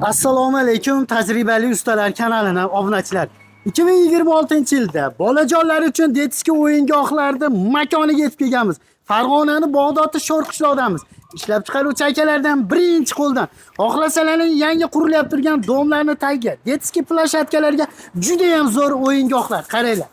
Assalomu alaykum tajribali ustalar kanalining obunachilar. 2026-yilda bolajonlar uchun detskiy o'yingohlarda makoniga yetib kelganmiz. Farg'onaning Bog'dodda sho'r qishloqdamiz. Ishlab chiqaruvchi akalardan birinchi qo'ldan xohlasalarning yangi qurilyapti turgan domlarni tagiga detskiy plashatkalarga juda ham zo'r o'yingohlar. Qaranglar.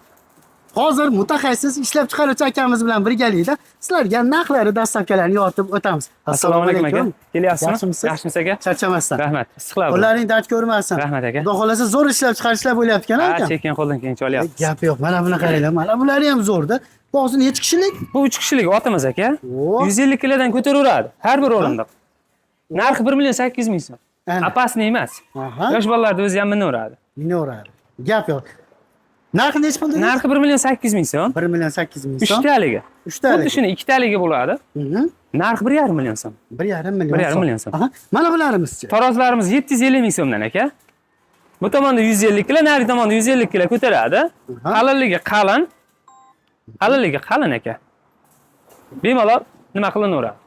Hozir mutaxassis ishlab chiqaruvchi akamiz bilan birgalikda sizlarga narxlari dastavkalarni yoritib o'tamiz. Assalomu alaykum aka. Kelyapsizmi? Yaxshimisiz? Yaxshimisiz aka? Charchamasdan. Rahmat. Issiqlar. Qo'llaring dard ko'rmasin. Rahmat aka. Xudo xolasa zo'r ishlab chiqarishlar bo'lyapti-kan aka. Sekin qo'ldan keyin cholyapmiz. Gap yo'q. Mana buni qaranglar. Mana bular ham zo'rda. Hozir necha kishilik? Bu 3 kishilik otimiz aka. O. 150 kilodan ko'taraveradi. Har bir o'rindiq. Narxi 1.800.000 so'm. Apasni emas. Aha. Yosh bolalarni o'zi ham minaveradi. Minaveradi. Gap yo'q. Narxi necha pul dedingiz? Narxi 1.800.000 so'm. 1.800.000 so'm. 3 taligi. 3 taligi. Xuddi shuni 2 taligi bo'ladi. Narxi 1.5 million so'm. 1.5 million. 1.5 million so'm. Aha. Mana bularimiz-chi. Tarozlarimiz 750.000 so'mdan aka. Bu tomonda 150 kilo, nari tomonda 150 kilo ko'taradi. Qalinligi qalin. Qalinligi qalin aka. Bemalol nima qilinaveradi?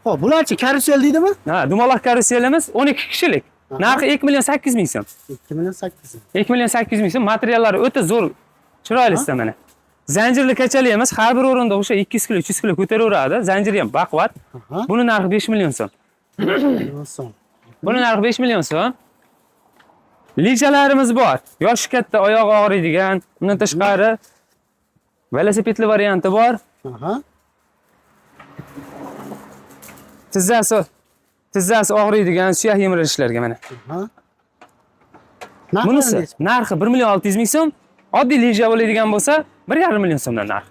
Xo'p, bularchi karusel deydimi? Ha, dumaloq karuselimiz 12 kishilik. Narxi 2.800.000 so'm. 2.800.000. 2.800.000 so'm. Materiallari o'ta zo'r, chiroylisi mana. Zanjirli kachalaymiz, har bir o'rinda o'sha 200 kilo, 300 kilo ko'taraveradi. Zanjiri ham baquvvat. Buni narxi 5 million so'm. Buni narxi 5 million so'm. Lijalarimiz bor. Yoshi katta, oyog'i og'riydigan, undan tashqari velosipedli varianti bor. Aha. Tizzasi og'riydigan suyak yemirishlarga mana. Bunisi narxi 1.600.000 so'm. Oddiy lija bo'ladigan bo'lsa 1.5 million so'mdan narxi.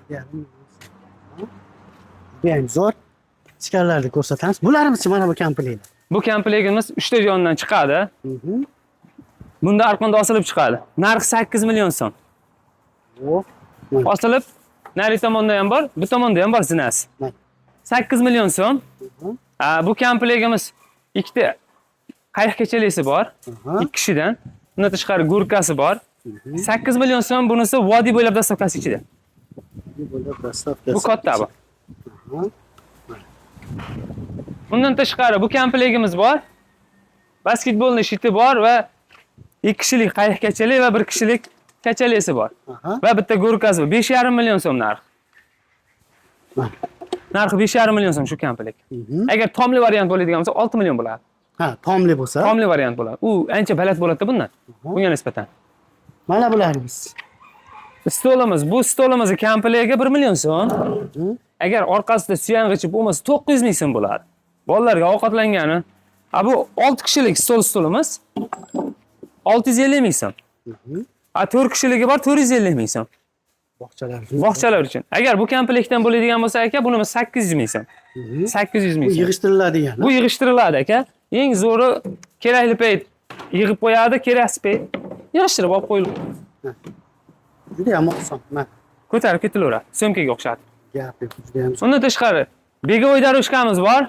Ham zo'r. Ichkarilarni ko'rsatamiz. Bularimiz mana bu komplet. Bu komplektimiz 3 ta jondan chiqadi. Bunda arqonda osilib chiqadi. Narxi 8 million so'm. Osilib, nari tomonda ham bor, bu tomonda ham bor zinasi. 8 million so'm. Bu komplektimiz 2 ta qayiq kechalisi bor. 2 kishidan. Undan tashqari gurkasi bor. 8 million so'm bunisi vodiy bo'ylab dastavkasi ichida. Bu katta bu. Bundan tashqari bu komplektimiz bor. Basketbolning shiti bor va 2 kishilik qayiq kechali va 1 kishilik kechalisi bor. Va bitta gurkasi bor. 5.5 million so'm narxi. Narxi 5.5 million so'm shu komplekt. Agar tomli variant bo'ladigan bo'lsa 6 million bo'ladi. Ha, tomli bo'lsa? Tomli variant bo'ladi. U ancha baland bo'ladi-da bundan. Bunga nisbatan. Mana bularimiz. Stolimiz, bu stolimiz komplektiga 1 million so'm. Agar orqasida suyang'ichi bo'lmasa 900 ming so'm bo'ladi. Bolalarga ovqatlangani. Bu 6 kishilik stolimiz 650 ming so'm. 4 kishiligi bor 450 ming so'm. Bog'chalar uchun. Agar bu komplektdan bo'ladigan bo'lsa aka, buni 800 ming so'm. 800 ming so'm. Bu yig'ishtiriladigan. Bu yig'ishtiriladi aka. Eng zo'ri kerakli payt yig'ib qo'yadi, keraksiz payt yig'ishtirib olib qo'yiladi. Juda ham oson. Ko'tarib ketilaveradi. So'mkaga o'xshatib. Gap yo'q, juda ham. Undan tashqari begovoy darushkamiz bor.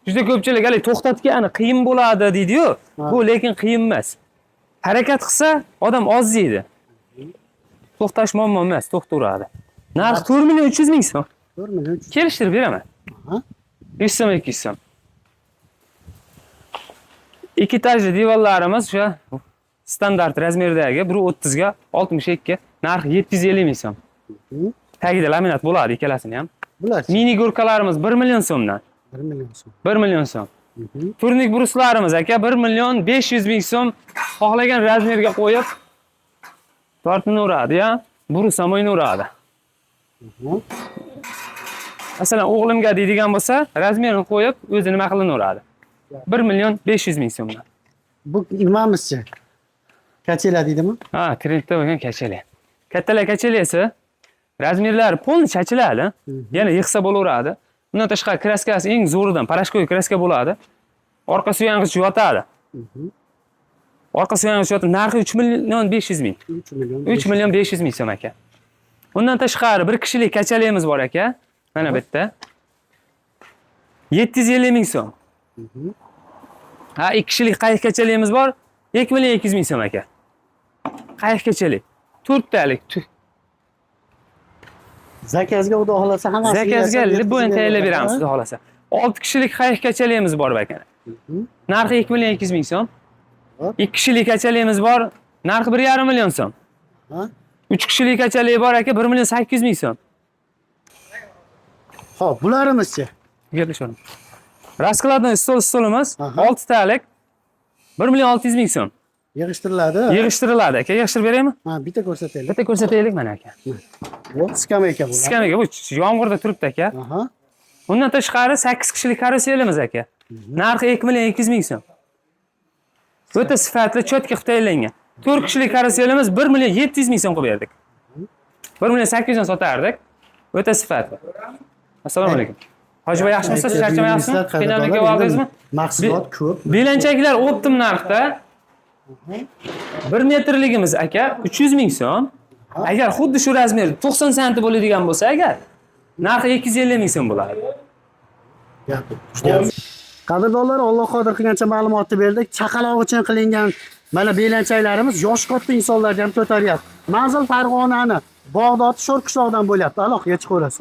Juda ko'pchilik hali to'xtatgani qiyin bo'ladi deydi-yu. Bu lekin qiyin emas. Harakat qilsa odam oz yeydi. To'xtash muammo emas, to'xtaveradi. Narxi 4.300.000 so'm. 4.300.000. Kelishtirib beraman. 100 so'm 200 so'm. 2 etajli divorlarimiz o'sha standart razmerdagi 1.30 ga 62, narxi 750 ming so'm. Tagida laminat bo'ladi ikkalasini ham. Bular mini gurkalarimiz 1 million so'mdan. 1 million so'm. 1 million so'm. Turnik bruslarimiz aka 1 million 500 ming so'm xohlagan razmerga qo'yib tortinaveradi, ya. Brus ham o'ynaveradi. Masalan, o'g'limga deydigan bo'lsa, razmerini qo'yib, o'zi nima qilinaveradi. 1 million 500 ming so'mdan. Bu nimamizchi? Kachela deydimi? Ha, trendda bo'lgan kachela. Kattalar kachelasi razmerlari polni chachiladi. Yana yig'sa bo'laveradi. Bundan tashqari kraskasi eng zo'ridan parashkoy kraska bo'ladi. Orqa suyang'ich yotadi. Orqa suyang'ich yotib, narxi 3 million 500 ming. 3 million 500 ming so'm aka. Undan tashqari bir kishilik kachalayimiz bor aka. Mana bu yerda. 750 ming so'm. Ha, 2 kishilik qayiq kachalayimiz bor. 2 million 200 ming so'm aka. Qayiq kachalik. 4 talik. Zakazga xudo xolasa hammasi. Zakazga libbo'yin tayyorlab beramiz xudo xolasa. 6 kishilik qayiq kachalayimiz bor ekan. Narxi 2 million 200 ming so'm. Hop. 2 kishilik kachaligimiz bor. Narxi 1,5 million so'm. Ha? 3 kishilik kachalik bor aka 1 million 800 ming so'm. Xo'p, bularimiz-chi? Yerda sho'rm. Raskladnoy stolimiz Aha. 6 talik 1 million 600 ming so'm. Yig'ishtiriladi. Yig'ishtiriladi aka. Yig'ishtirib beraymi? Ha, bitta ko'rsataylik. Bitta ko'rsataylik mana aka. Bu skameyka bu. Skameyka bu yomg'irda turibdi aka. Aha. Undan tashqari 8 kishilik karuselimiz aka. Narxi 2 million 200 ming so'm. O'ta sifatli, cho'tka qilib tayyorlangan. 4 kishilik karuselimiz 1 million 700 ming so'm qilib berdik. 1 million 800 dan sotardik. O'ta sifatli. Assalomu alaykum. Hojiboy yaxshimisiz? Charchamayapsizmi? Finalga oldingizmi? Mahsulot ko'p. Belanchaklar optim narxda. 1 metrligimiz aka 300 ming so'm. Agar xuddi shu razmer 90 santi bo'ladigan bo'lsa agar narxi 250 ming so'm bo'ladi. Qadrdonlar, Alloh qodir qilgancha ma'lumotni berdik. Chaqaloq uchun qilingan mana belanchaklarimiz yosh katta insonlarga ham ko'taryapti. Manzil Farg'onani, Bog'dod Sho'r qishlog'idan bo'lyapti. Aloqaga chiqaverasiz.